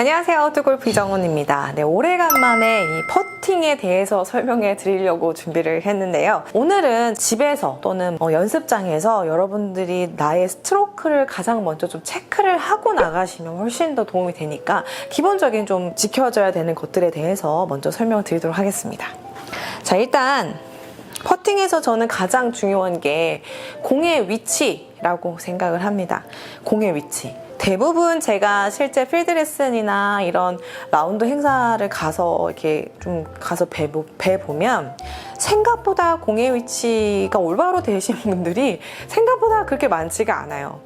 안녕하세요, 투골프 이정훈입니다. 네, 오래간만에 이 퍼팅에 대해서 설명해 드리려고 준비를 했는데요. 오늘은 집에서 또는 연습장에서 여러분들이 나의 스트로크를 가장 먼저 좀 체크를 하고 나가시면 훨씬 더 도움이 되니까 기본적인 좀 지켜져야 되는 것들에 대해서 먼저 설명을 드리도록 하겠습니다. 자, 일단 퍼팅에서 저는 가장 중요한 게 공의 위치라고 생각을 합니다. 공의 위치. 대부분 제가 실제 필드 레슨이나 이런 라운드 행사를 가서 이렇게 좀 가서 뵈보면 생각보다 공의 위치가 올바로 되시는 분들이 생각보다 그렇게 많지가 않아요.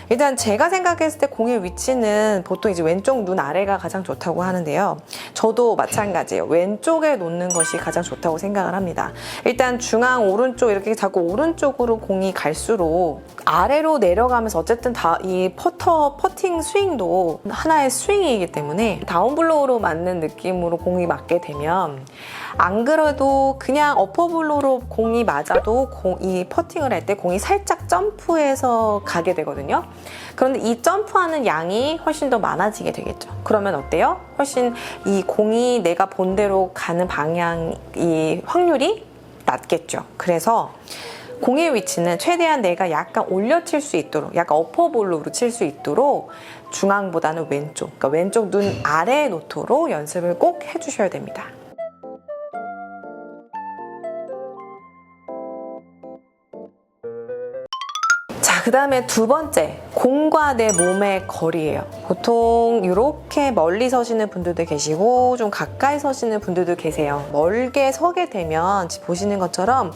일단 제가 생각했을 때 공의 위치는 보통 이제 왼쪽 눈 아래가 가장 좋다고 하는데요. 저도 마찬가지예요. 왼쪽에 놓는 것이 가장 좋다고 생각을 합니다. 일단 중앙 오른쪽 이렇게 자꾸 오른쪽으로 공이 갈수록 아래로 내려가면서 어쨌든 다 이 퍼팅 스윙도 하나의 스윙이기 때문에 다운블로우로 맞는 느낌으로 공이 맞게 되면 안 그래도 그냥 어퍼블로우로 공이 맞아도 이 퍼팅을 할 때 공이 살짝 점프해서 가게 되거든요. 그런데 이 점프하는 양이 훨씬 더 많아지게 되겠죠. 그러면 어때요? 훨씬 이 공이 내가 본 대로 가는 이 확률이 낮겠죠. 그래서 공의 위치는 최대한 내가 약간 올려칠 수 있도록, 약간 어퍼볼로우로 칠 수 있도록 중앙보다는 왼쪽, 그러니까 왼쪽 눈 아래에 놓도록 연습을 꼭 해주셔야 됩니다. 그 다음에 두 번째, 공과 내 몸의 거리예요. 보통 이렇게 멀리 서시는 분들도 계시고 좀 가까이 서시는 분들도 계세요. 멀게 서게 되면 지금 보시는 것처럼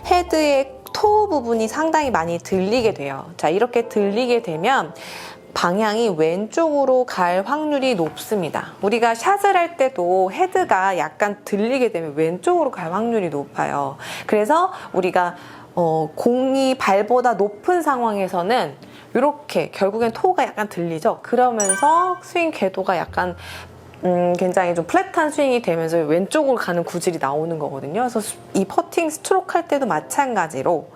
헤드의 토우 부분이 상당히 많이 들리게 돼요. 자, 이렇게 들리게 되면 방향이 왼쪽으로 갈 확률이 높습니다. 우리가 샷을 할 때도 헤드가 약간 들리게 되면 왼쪽으로 갈 확률이 높아요. 그래서 우리가 공이 발보다 높은 상황에서는 이렇게 결국엔 토우가 약간 들리죠. 그러면서 스윙 궤도가 약간 굉장히 좀 플랫한 스윙이 되면서 왼쪽으로 가는 구질이 나오는 거거든요. 그래서 이 퍼팅 스트로크 할 때도 마찬가지로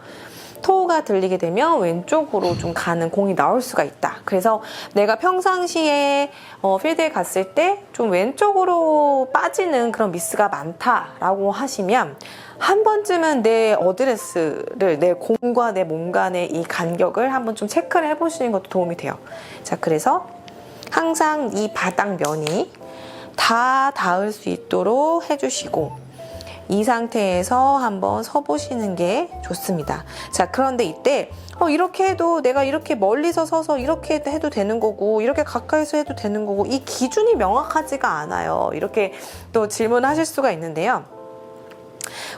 토우가 들리게 되면 왼쪽으로 좀 가는 공이 나올 수가 있다. 그래서 내가 평상시에 필드에 갔을 때 좀 왼쪽으로 빠지는 그런 미스가 많다라고 하시면 한 번쯤은 내 어드레스를, 내 공과 내 몸 간의 이 간격을 한번 좀 체크를 해보시는 것도 도움이 돼요. 자, 그래서 항상 이 바닥면이 다 닿을 수 있도록 해주시고 이 상태에서 한번 서보시는 게 좋습니다. 자, 그런데 이때 이렇게 해도 내가 이렇게 멀리서 서서 이렇게 해도 되는 거고 이렇게 가까이서 해도 되는 거고 이 기준이 명확하지가 않아요. 이렇게 또 질문하실 수가 있는데요.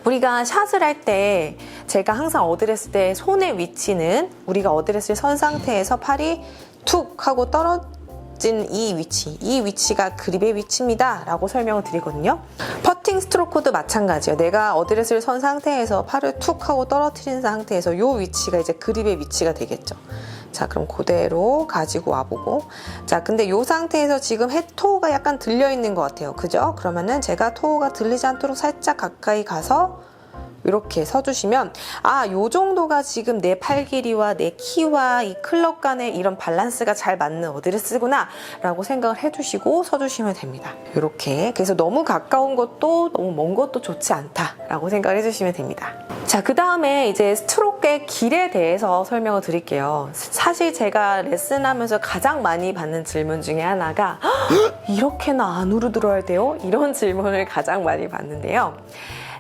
우리가 샷을 할 때 제가 항상 어드레스 때 손의 위치는 우리가 어드레스를 선 상태에서 팔이 툭 하고 떨어진 이 위치가 그립의 위치입니다 라고 설명을 드리거든요. 퍼팅 스트로크도 마찬가지예요. 내가 어드레스를 선 상태에서 팔을 툭 하고 떨어뜨린 상태에서 이 위치가 이제 그립의 위치가 되겠죠. 자, 그럼 그대로 가지고 와보고, 자, 근데 이 상태에서 지금 토우가 약간 들려 있는 것 같아요. 그죠? 그러면은 제가 토우가 들리지 않도록 살짝 가까이 가서 이렇게 서주시면 요 정도가 지금 내 팔 길이와 내 키와 이 클럽 간의 이런 밸런스가 잘 맞는 어드레스구나 라고 생각을 해주시고 서주시면 됩니다. 이렇게. 그래서 너무 가까운 것도 너무 먼 것도 좋지 않다 라고 생각을 해주시면 됩니다. 자, 그 다음에 이제 스트로크의 길에 대해서 설명을 드릴게요. 사실 제가 레슨하면서 가장 많이 받는 질문 중에 하나가 이렇게나 안으로 들어야 돼요? 이런 질문을 가장 많이 받는데요.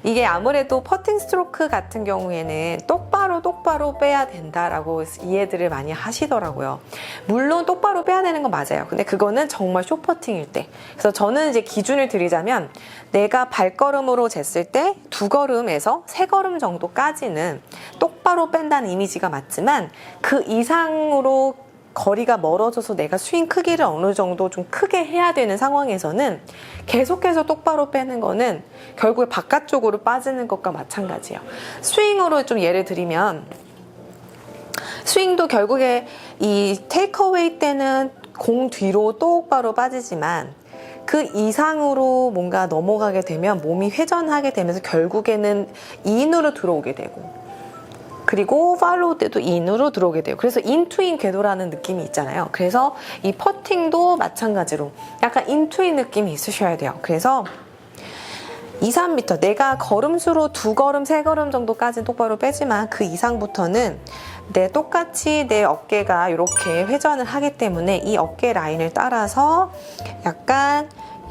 이게 아무래도 퍼팅 스트로크 같은 경우에는 똑바로 빼야 된다라고 이해들을 많이 하시더라고요. 물론 똑바로 빼야 되는 건 맞아요. 근데 그거는 정말 숏퍼팅일 때. 그래서 저는 이제 기준을 드리자면 내가 발걸음으로 쟀을 때 2걸음에서 3걸음 정도까지는 똑바로 뺀다는 이미지가 맞지만 그 이상으로 거리가 멀어져서 내가 스윙 크기를 어느 정도 좀 크게 해야 되는 상황에서는 계속해서 똑바로 빼는 거는 결국에 바깥쪽으로 빠지는 것과 마찬가지예요. 스윙으로 좀 예를 들면 스윙도 결국에 이 테이크어웨이 때는 공 뒤로 똑바로 빠지지만 그 이상으로 뭔가 넘어가게 되면 몸이 회전하게 되면서 결국에는 인으로 들어오게 되고 그리고 팔로우 때도 인으로 들어오게 돼요. 그래서 인투인 궤도라는 느낌이 있잖아요. 그래서 이 퍼팅도 마찬가지로 약간 인투인 느낌이 있으셔야 돼요. 그래서 2, 3m, 내가 걸음수로 2걸음, 3걸음 정도까지는 똑바로 빼지만 그 이상부터는 똑같이 내 어깨가 이렇게 회전을 하기 때문에 이 어깨 라인을 따라서 약간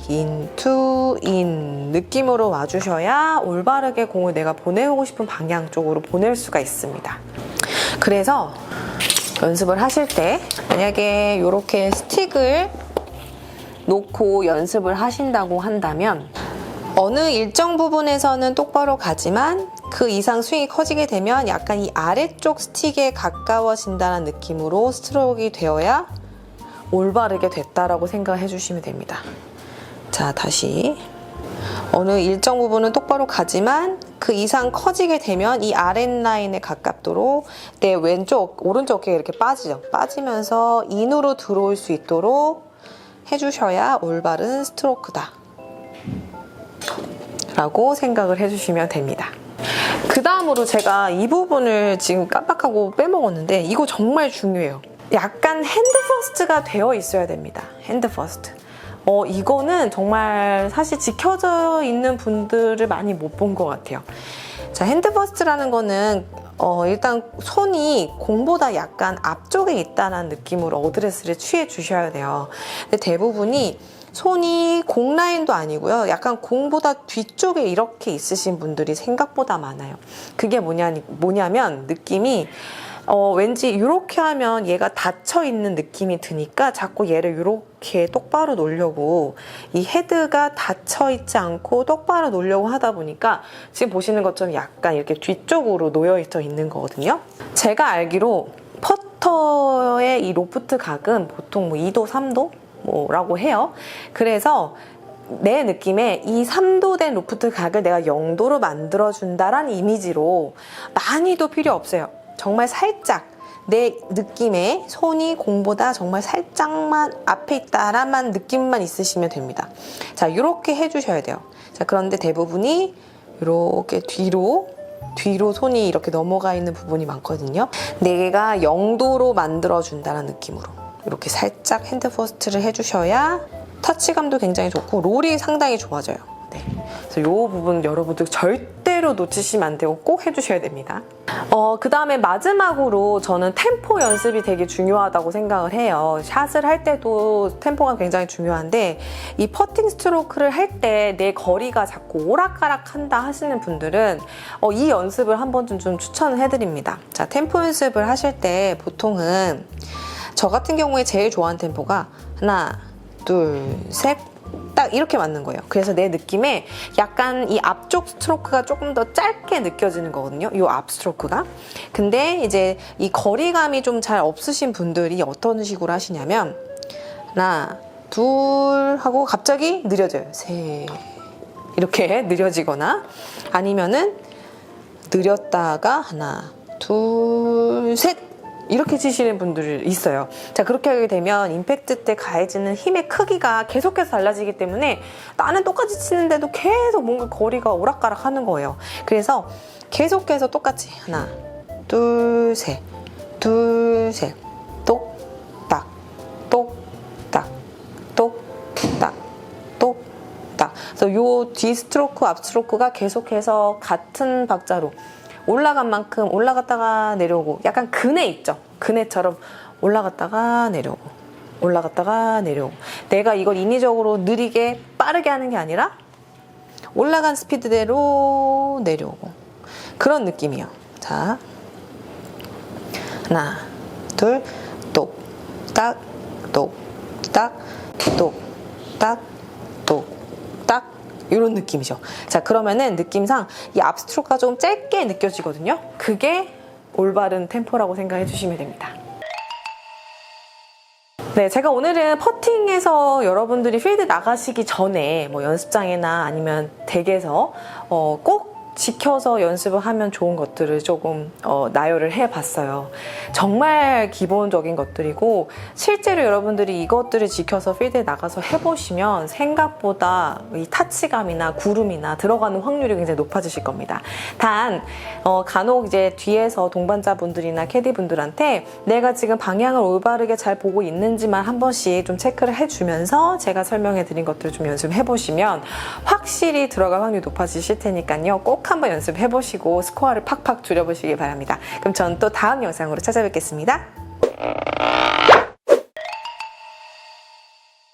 인투 인 느낌으로 와주셔야 올바르게 공을 내가 보내고 싶은 방향 쪽으로 보낼 수가 있습니다. 그래서 연습을 하실 때 만약에 이렇게 스틱을 놓고 연습을 하신다고 한다면 어느 일정 부분에서는 똑바로 가지만 그 이상 스윙이 커지게 되면 약간 이 아래쪽 스틱에 가까워진다는 느낌으로 스트로크가 되어야 올바르게 됐다라고 생각해 주시면 됩니다. 자, 다시 어느 일정 부분은 똑바로 가지만 그 이상 커지게 되면 이 아랫라인에 가깝도록 내 왼쪽, 오른쪽 어깨가 이렇게 빠지죠. 빠지면서 인으로 들어올 수 있도록 해주셔야 올바른 스트로크다 라고 생각을 해주시면 됩니다. 그 다음으로 제가 이 부분을 지금 깜빡하고 빼먹었는데 이거 정말 중요해요. 약간 핸드 퍼스트가 되어 있어야 됩니다. 핸드 퍼스트. 이거는 정말 사실 지켜져 있는 분들을 많이 못 본 것 같아요. 자, 핸드 퍼스트라는 거는 일단 손이 공보다 약간 앞쪽에 있다는 느낌으로 어드레스를 취해 주셔야 돼요. 근데 대부분이 손이 공 라인도 아니고요. 약간 공보다 뒤쪽에 이렇게 있으신 분들이 생각보다 많아요. 그게 뭐냐면 느낌이 왠지 이렇게 하면 얘가 닫혀 있는 느낌이 드니까 자꾸 얘를 이렇게 똑바로 놓으려고 이 헤드가 닫혀 있지 않고 똑바로 놓으려고 하다 보니까 지금 보시는 것처럼 약간 이렇게 뒤쪽으로 놓여 있는 거거든요. 제가 알기로 퍼터의 이 로프트 각은 보통 2도, 3도 라고 해요. 그래서 내 느낌에 이 3도 된 로프트 각을 내가 0도로 만들어준다라는 이미지로 많이도 필요 없어요. 정말 살짝 내 느낌에 손이 공보다 정말 살짝만 앞에 있다라는 느낌만 있으시면 됩니다. 자, 이렇게 해주셔야 돼요. 자, 그런데 대부분이 이렇게 뒤로 손이 이렇게 넘어가 있는 부분이 많거든요. 내가 0도로 만들어준다는 느낌으로 이렇게 살짝 핸드 퍼스트를 해주셔야 터치감도 굉장히 좋고 롤이 상당히 좋아져요. 네. 그래서 이 부분 여러분들 절대로 놓치시면 안 되고 꼭 해주셔야 됩니다. 그 다음에 마지막으로 저는 템포 연습이 되게 중요하다고 생각을 해요. 샷을 할 때도 템포가 굉장히 중요한데 이 퍼팅 스트로크를 할 때 내 거리가 자꾸 오락가락 한다 하시는 분들은 이 연습을 한 번쯤 좀 추천을 해드립니다. 자, 템포 연습을 하실 때 보통은 저 같은 경우에 제일 좋아하는 템포가 하나, 둘, 셋, 딱 이렇게 맞는 거예요. 그래서 내 느낌에 약간 이 앞쪽 스트로크가 조금 더 짧게 느껴지는 거거든요. 이 앞 스트로크가. 근데 이제 이 거리감이 좀 잘 없으신 분들이 어떤 식으로 하시냐면 하나, 둘 하고 갑자기 느려져요. 셋 이렇게 느려지거나 아니면은 느렸다가 하나, 둘, 셋 이렇게 치시는 분들이 있어요. 자, 그렇게 하게 되면 임팩트 때 가해지는 힘의 크기가 계속해서 달라지기 때문에 나는 똑같이 치는데도 계속 뭔가 거리가 오락가락 하는 거예요. 그래서 계속해서 똑같이 하나, 둘, 셋, 둘, 셋, 똑딱, 똑딱, 똑딱, 똑딱. 그래서 요 뒤 스트로크, 앞 스트로크가 계속해서 같은 박자로 올라간 만큼 올라갔다가 내려오고 약간 그네 있죠? 그네처럼 올라갔다가 내려오고 올라갔다가 내려오고 내가 이걸 인위적으로 느리게 빠르게 하는 게 아니라 올라간 스피드대로 내려오고 그런 느낌이에요. 자, 하나, 둘, 똑딱, 똑딱, 똑딱, 똑딱 이런 느낌이죠. 자, 그러면은 느낌상 이 앞 스트로크가 좀 짧게 느껴지거든요. 그게 올바른 템포라고 생각해 주시면 됩니다. 네, 제가 오늘은 퍼팅에서 여러분들이 필드 나가시기 전에 뭐 연습장이나 아니면 댁에서 꼭 지켜서 연습을 하면 좋은 것들을 조금 나열을 해봤어요. 정말 기본적인 것들이고 실제로 여러분들이 이것들을 지켜서 필드에 나가서 해보시면 생각보다 이 타치감이나 구름이나 들어가는 확률이 굉장히 높아지실 겁니다. 단 간혹 이제 뒤에서 동반자분들이나 캐디분들한테 내가 지금 방향을 올바르게 잘 보고 있는지만 한 번씩 좀 체크를 해주면서 제가 설명해드린 것들을 좀 연습해보시면 확실히 들어갈 확률이 높아지실 테니까요. 꼭 한번 연습해보시고 스코어를 팍팍 줄여보시기 바랍니다. 그럼 전 또 다음 영상으로 찾아뵙겠습니다.